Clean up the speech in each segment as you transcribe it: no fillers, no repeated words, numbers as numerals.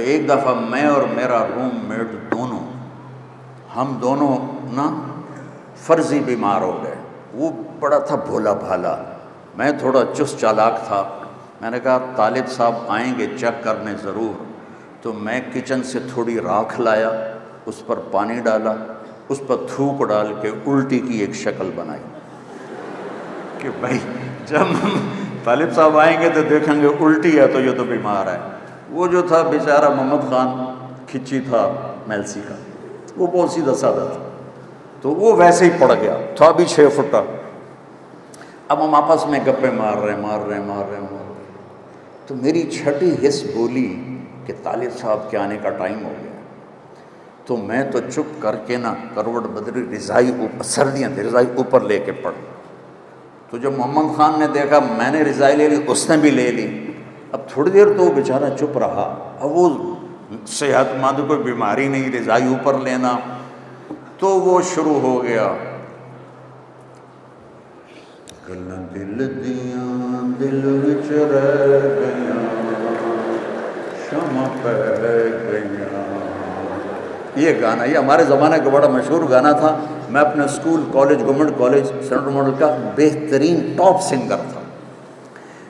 ایک دفعہ میں اور میرا روم میٹ دونوں، ہم دونوں نا فرضی بیمار ہو گئے۔ وہ بڑا تھا بھولا بھالا، میں تھوڑا چست چالاک تھا۔ میں نے کہا طالب صاحب آئیں گے چیک کرنے ضرور، تو میں کچن سے تھوڑی راکھ لایا، اس پر پانی ڈالا، اس پر تھوک ڈال کے الٹی کی ایک شکل بنائی کہ بھائی جب طالب صاحب آئیں گے تو دیکھیں گے الٹی ہے تو یہ تو بیمار ہے۔ وہ جو تھا بیچارہ محمد خان کھچی تھا میلسی کا، وہ بہت سیدھا سادہ تھا، تو وہ ویسے ہی پڑ گیا تھا بھی 6 فٹا۔ اب ہم آپس میں گپے مار رہے ہیں تو میری چھٹی حس بولی کہ طالب صاحب کے آنے کا ٹائم ہو گیا۔ تو میں تو چپ کر کے نا کروٹ بدری، رضائی اوپر، سردیاں تھیں، رضائی اوپر لے کے پڑ۔ تو جب محمد خان نے دیکھا میں نے رضائی لے لی، اس نے بھی لے لی۔ اب تھوڑی دیر تو وہ بیچارہ چپ رہا، اب وہ صحت مند، کوئی بیماری نہیں، رضائی اوپر لینا، تو وہ شروع ہو گیا گلاں دل دیاں دل وچ رہ گئیاں، شمع پہ گئیاں۔ یہ گانا، یہ ہمارے زمانے کا بڑا مشہور گانا تھا۔ میں اپنے school, college, government college central model کا بہترین ٹاپ سنگر تھا۔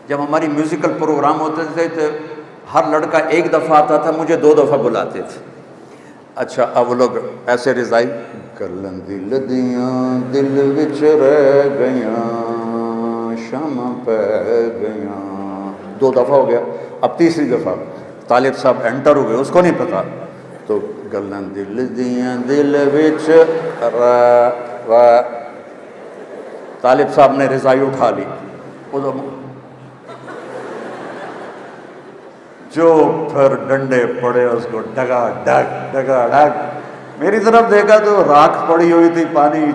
جب ہماری میوزیکل پروگرام ہوتے تھے تو ہر لڑکا ایک دفعہ آتا تھا، مجھے 2 دفعہ بلاتے تھے۔ اچھا اب وہ لوگ ایسے رضائی گلاں دل دیاں دل وچ رہ گئیاں، شمع پہ گئیاں، 2 دفعہ ہو گیا۔ اب تیسری دفعہ طالب صاحب انٹر ہو گئے، اس کو نہیں پتا، تو گلاں دل دیاں دل وچ طالب صاحب نے رضائی اٹھا لی، جو پھر ڈنڈے پڑے اس کو ڈگا ڈگ۔ میری طرف دیکھا تو راکھ پڑی ہوئی تھی، پانی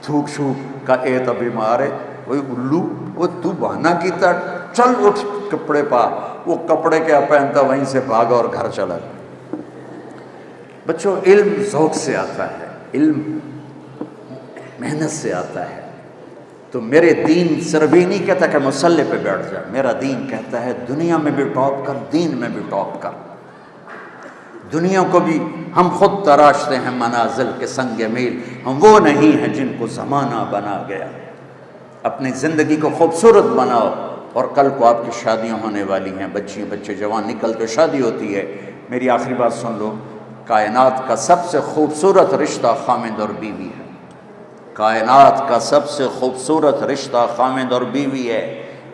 تھوک شوک کا، اے تو بیمار ہے، وہی الو، وہ تو بہانا کیتا، چل اٹھ کپڑے پا۔ وہ کپڑے کیا پہنتا، وہیں سے بھاگا اور گھر چلا گیا۔ بچوں علم ذوق سے آتا ہے، علم محنت سے آتا ہے۔ تو میرے دین صرف یہ نہیں کہتا کہ مصلی پہ بیٹھ جا، میرا دین کہتا ہے دنیا میں بھی ٹاپ کر، دین میں بھی ٹاپ کر۔ دنیا کو بھی ہم خود تراشتے ہیں منازل کے سنگ میل، ہم وہ نہیں ہیں جن کو زمانہ بنا گیا۔ اپنی زندگی کو خوبصورت بناؤ، اور کل کو آپ کی شادیاں ہونے والی ہیں، بچے جوان نکلتے، شادی ہوتی ہے۔ میری آخری بات سن لو، کائنات کا سب سے خوبصورت رشتہ خامند اور بیوی ہے۔ کائنات کا سب سے خوبصورت رشتہ خامند اور بیوی ہے۔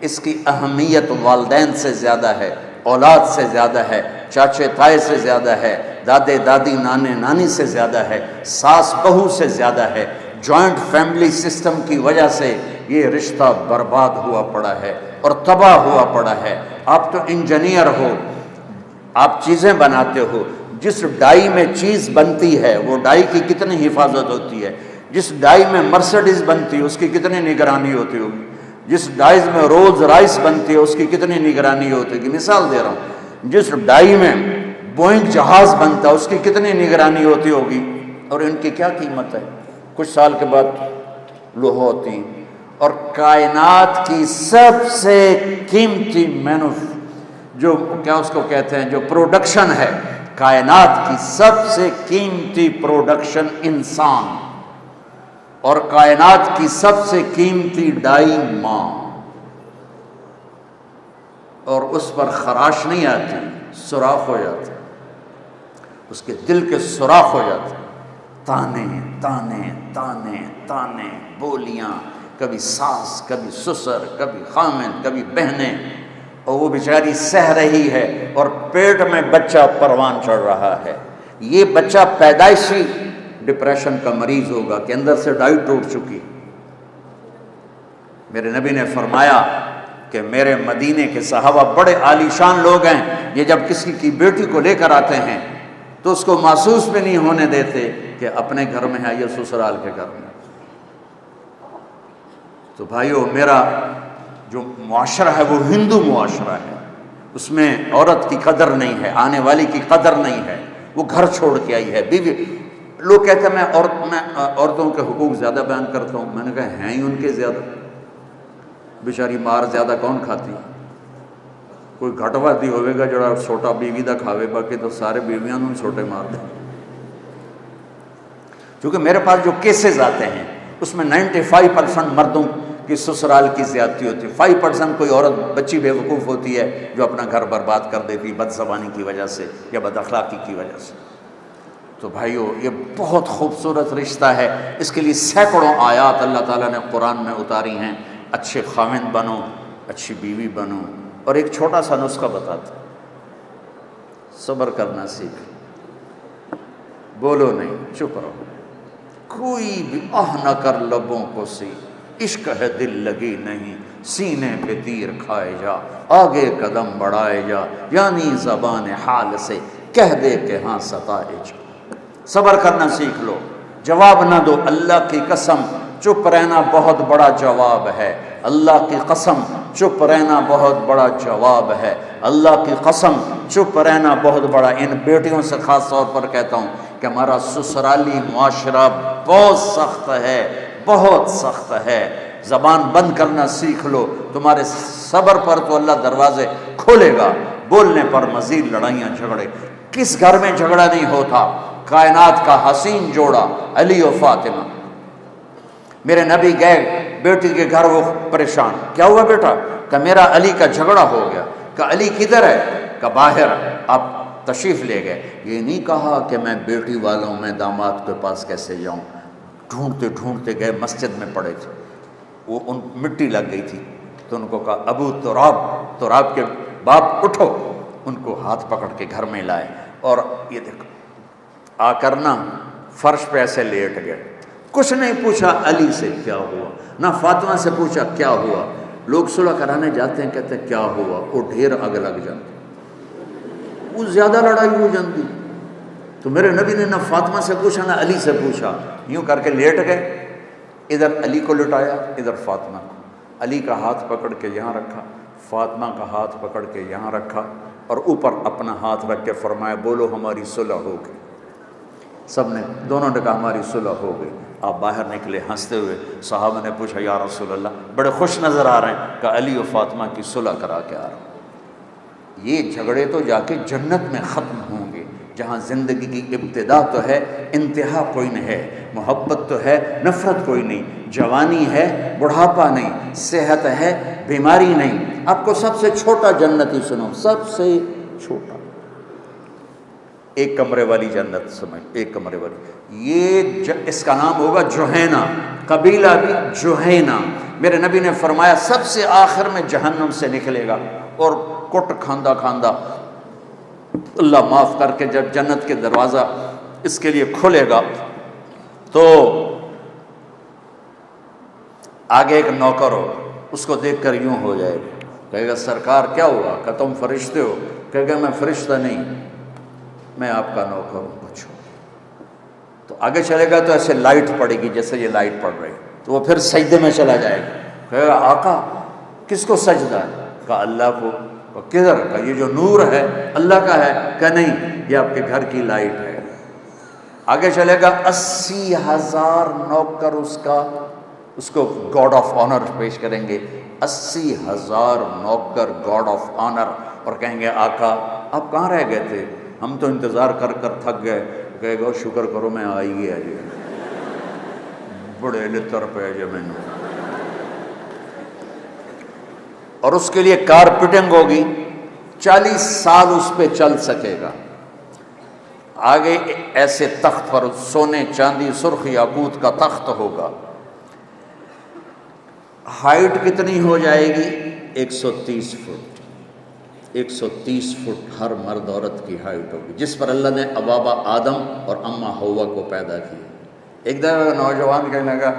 اس کی اہمیت والدین سے زیادہ ہے، اولاد سے زیادہ ہے، چاچے تائے سے زیادہ ہے، دادے دادی نانے نانی سے زیادہ ہے، ساس بہو سے زیادہ ہے۔ جوائنٹ فیملی سسٹم کی وجہ سے یہ رشتہ برباد ہوا پڑا ہے اور تباہ ہوا پڑا ہے۔ آپ تو انجینئر ہو، آپ چیزیں بناتے ہو، جس ڈائی میں چیز بنتی ہے وہ ڈائی کی کتنی حفاظت ہوتی ہے، جس ڈائی میں مرسڈیز بنتی ہے اس کی کتنی نگرانی ہوتی ہوگی، جس ڈائی میں رولز رائس بنتی ہے اس کی کتنی نگرانی ہوتی ہوگی۔ مثال دے رہا ہوں، جس ڈائی میں بوئنگ جہاز بنتا ہے اس کی کتنی نگرانی ہوتی ہوگی، اور ان کی کیا قیمت ہے، کچھ سال کے بعد لوہا ہوتی ہیں۔ اور کائنات کی سب سے قیمتی جو کیا اس کو کہتے ہیں، جو پروڈکشن ہے، کائنات کی سب سے قیمتی پروڈکشن انسان، اور کائنات کی سب سے قیمتی ڈائی ماں، اور اس پر خراش نہیں آتی، سوراخ ہو جاتا، اس کے دل کے سوراخ ہو جاتے، تانے تانے تانے تانے، بولیاں، کبھی ساس، کبھی سسر، کبھی خامن، کبھی بہنیں، اور وہ بیچاری سہ رہی ہے، اور پیٹ میں بچہ پروان چڑھ رہا ہے۔ یہ بچہ پیدائشی ڈپریشن کا مریض ہوگا کہ اندر سے ڈائی ٹوٹ چکی۔ میرے نبی نے فرمایا کہ میرے مدینے کے صحابہ بڑے عالی شان لوگ ہیں، یہ جب کسی کی بیٹی کو لے کر آتے ہیں تو اس کو محسوس بھی نہیں ہونے دیتے کہ اپنے گھر میں ہے یا سسرال کے گھر میں۔ تو بھائیو، میرا جو معاشرہ ہے وہ ہندو معاشرہ ہے، اس میں عورت کی قدر نہیں ہے، آنے والی کی قدر نہیں ہے، وہ گھر چھوڑ کے آئی ہے، بیوی۔ لوگ کہتے ہیں میں عورتوں کے حقوق زیادہ بیان کرتا ہوں، میں نے کہا ہیں ہی ان کے زیادہ، بیچاری مار زیادہ کون کھاتی؟ کوئی گھٹ وادی ہوئے گا جڑا سوٹا بیوی دا کھاوے، باقی تو سارے بیویاں نوں سوٹے مار دیں۔ کیونکہ میرے پاس جو کیسز آتے ہیں اس میں 95% مردوں کی سسرال کی زیادتی ہوتی ہے، 5% کوئی عورت بچی بے وقوف ہوتی ہے جو اپنا گھر برباد کر دیتی بد زبانی کی وجہ سے یا بد اخلاقی کی وجہ سے۔ تو بھائیو یہ بہت خوبصورت رشتہ ہے، اس کے لیے سینکڑوں آیات اللہ تعالیٰ نے قرآن میں اتاری ہیں۔ اچھے خاوند بنو، اچھی بیوی بنو۔ اور ایک چھوٹا سا نسخہ بتاتا، صبر کرنا سیکھ، بولو نہیں، چپ رہو، کوئی بھی آہ نہ کر لبوں کو سی، عشق ہے دل لگی نہیں، سینے پہ تیر کھائے جا، آگے قدم بڑھائے جا، یعنی زبان حال سے کہہ دے کہ ہاں ستائے جا۔ صبر کرنا سیکھ لو، جواب نہ دو، اللہ کی قسم چپ رہنا بہت بڑا جواب ہے، اللہ کی قسم چپ رہنا بہت بڑا جواب ہے، اللہ کی قسم چپ رہنا بہت بڑا۔ ان بیٹیوں سے خاص طور پر کہتا ہوں کہ ہمارا سسرالی معاشرہ بہت سخت ہے، بہت سخت ہے۔ زبان بند کرنا سیکھ لو، تمہارے صبر پر تو اللہ دروازے کھولے گا، بولنے پر مزید لڑائیاں جھگڑے۔ کس گھر میں جھگڑا نہیں ہوتا؟ کائنات کا حسین جوڑا علی و فاطمہ۔ میرے نبی گئے بیٹی کے گھر، وہ پریشان، کیا ہوا بیٹا؟ کہ میرا علی کا جھگڑا ہو گیا۔ کہ علی کدھر ہے؟ کہ باہر، آپ تشریف لے گئے۔ یہ نہیں کہا کہ میں بیٹی والوں میں داماد کے پاس کیسے جاؤں، ڈھونڈتے ڈھونڈتے گئے، مسجد میں پڑے تھے، وہ ان مٹی لگ گئی تھی، تو ان کو کہا ابو تراب، تراب کے باپ اٹھو، ان کو ہاتھ پکڑ کے گھر میں لائے، اور یہ دیکھو آ کر نا فرش پہ ایسے لیٹ گئے۔ کچھ نہیں پوچھا علی سے کیا ہوا، نہ فاطمہ سے پوچھا کیا ہوا۔ لوگ صلح کرانے جاتے ہیں، کہتے ہیں کیا ہوا، وہ ڈھیر اگ لگ جاتی، وہ زیادہ لڑائی ہو جاتی۔ تو میرے نبی نے نہ فاطمہ سے پوچھا نہ علی سے پوچھا، یوں کر کے لیٹ گئے، ادھر علی کو لٹایا، ادھر فاطمہ کو، علی کا ہاتھ پکڑ کے یہاں رکھا، فاطمہ کا ہاتھ پکڑ کے یہاں رکھا، اور اوپر اپنا ہاتھ رکھ کے فرمایا بولو ہماری صلح ہو گئی۔ سب نے، دونوں نے کہا ہماری صلح ہو گئی۔ آپ باہر نکلے ہنستے ہوئے، صحابہ نے پوچھا یا رسول اللہ، بڑے خوش نظر آ رہے ہیں، کہ علی و فاطمہ کی صلح کرا کے آ رہا ہوں۔ یہ جھگڑے تو جا کے جنت میں ختم ہوں گے، جہاں زندگی کی ابتدا تو ہے، انتہا کوئی نہیں ہے، محبت تو ہے، نفرت کوئی نہیں، جوانی ہے، بڑھاپا نہیں، صحت ہے، بیماری نہیں۔ آپ کو سب سے چھوٹا جنتی سنو، سب سے چھوٹا، ایک کمرے والی جنت سمجھ، ایک کمرے والی، یہ اس کا نام ہوگا جوہینہ، قبیلہ بھی جوہینہ۔ میرے نبی نے فرمایا سب سے آخر میں جہنم سے نکلے گا، اور کٹ کھاندہ کھاندہ اللہ معاف کر کے جب جنت کے دروازہ اس کے لیے کھلے گا تو آگے ایک نوکر ہو، اس کو دیکھ کر یوں ہو جائے گا، کہے گا سرکار کیا ہوا؟ کہ تم فرشتے ہو؟ کہے گا میں فرشتہ نہیں، میں آپ کا نوکر ہوں، پوچھو۔ تو آگے چلے گا تو ایسے لائٹ پڑے گی جیسے یہ لائٹ پڑ رہی، تو وہ پھر سجدے میں چلا جائے گا، کہے گا آقا کس کو سجدہ ہے؟ کہا اللہ کو۔ کدھر؟ کا یہ جو نور ہے اللہ کا ہے؟ کہ نہیں، یہ آپ کے گھر کی لائٹ ہے۔ آگے چلے گا 80,000 نوکر اس کو گاڈ آف آنر پیش کریں گے، 80,000 نوکر گاڈ آف آنر، اور کہیں گے آقا آپ کہاں رہ گئے تھے، ہم تو انتظار کر کر تھک گئے۔ کہے گا شکر کرو میں آئی گیا جی، بڑے لطر پہ جی میں نے۔ اور اس کے لیے کارپیٹنگ ہوگی، 40 سال اس پہ چل سکے گا۔ آگے ایسے تخت پر سونے چاندی سرخ یاقوت کا تخت ہوگا۔ ہائٹ کتنی ہو جائے گی؟ 130 فٹ، 130 فٹ ہر مرد عورت کی ہائٹ ہوگی، جس پر اللہ نے ابابا آدم اور اماں حوا کو پیدا کیا۔ ایک دفعہ نوجوان کہنے لگا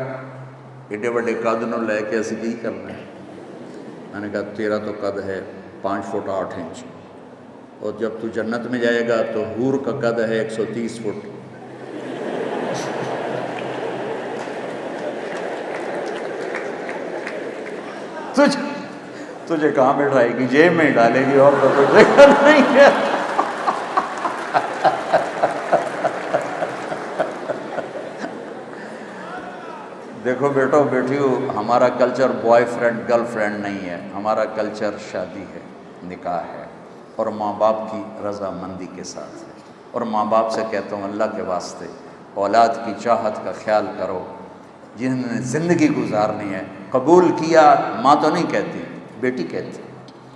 ایڈے بڑے قد نو لے کے اسی کی کرنا ہے؟ میں نے کہا تیرا تو قد ہے 5 فٹ 8 انچ، اور جب تو جنت میں جائے گا تو حور کا قد ہے 130 فٹ۔ تجھے کہاں بٹھائے گی؟ جیب میں ڈالے گی، اور تو تجھے نہیں ہے۔ دیکھو بیٹو بیٹیو، ہمارا culture boy friend girl friend نہیں ہے، ہمارا کلچر شادی ہے۔ نکاح ہے اور ماں باپ کی رضامندی کے ساتھ ہے۔ اور ماں باپ سے کہتا ہوں اللہ کے واسطے اولاد کی چاہت کا خیال کرو، جنہوں نے زندگی گزارنی ہے۔ قبول کیا ماں تو نہیں کہتی، بیٹی کہتی،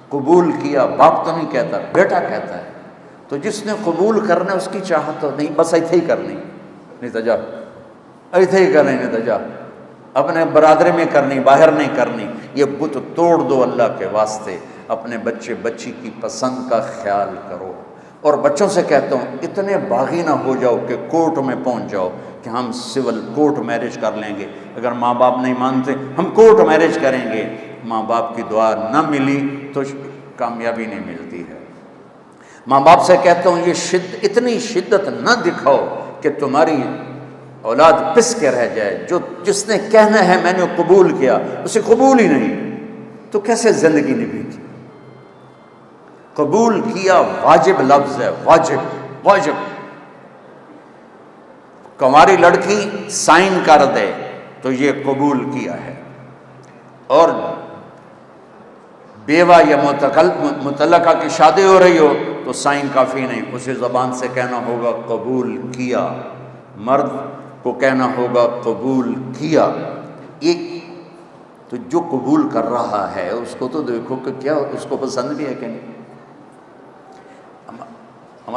قبول کیا باپ تو نہیں کہتا، بیٹا کہتا ہے۔ تو جس نے قبول کرنا اس کی چاہت تو نہیں، بس ایتھے ہی کرنی، نہیں تو جا ایتھے ہی کرنی، نہیں تو جا اپنے برادری میں کرنی، باہر نہیں کرنی۔ یہ بت توڑ دو اللہ کے واسطے، اپنے بچے بچی کی پسند کا خیال کرو۔ اور بچوں سے کہتا ہوں اتنے باغی نہ ہو جاؤ کہ کورٹ میں پہنچ جاؤ کہ ہم سول کورٹ میرج کر لیں گے، اگر ماں باپ نہیں مانتے ہم کورٹ میرج کریں گے۔ ماں باپ کی دعا نہ ملی تو کامیابی نہیں ملتی ہے۔ ماں باپ سے کہتا ہوں یہ اتنی شدت نہ دکھاؤ کہ تمہاری اولاد پس کے رہ جائے۔ جس نے کہنا ہے میں نے قبول کیا، اسے قبول ہی نہیں تو کیسے زندگی نبھے گی؟ قبول کیا واجب لفظ ہے، واجب واجب۔ کنواری لڑکی سائن کر دے تو یہ قبول کیا ہے، اور بیوہ یا مطلقہ کی شادی ہو رہی ہو تو سائن کافی نہیں، اسے زبان سے کہنا ہوگا قبول کیا، مرد کو کہنا ہوگا قبول کیا۔ تو جو قبول کر رہا ہے اس کو تو دیکھو کہ کیا اس کو پسند بھی ہے کہ نہیں۔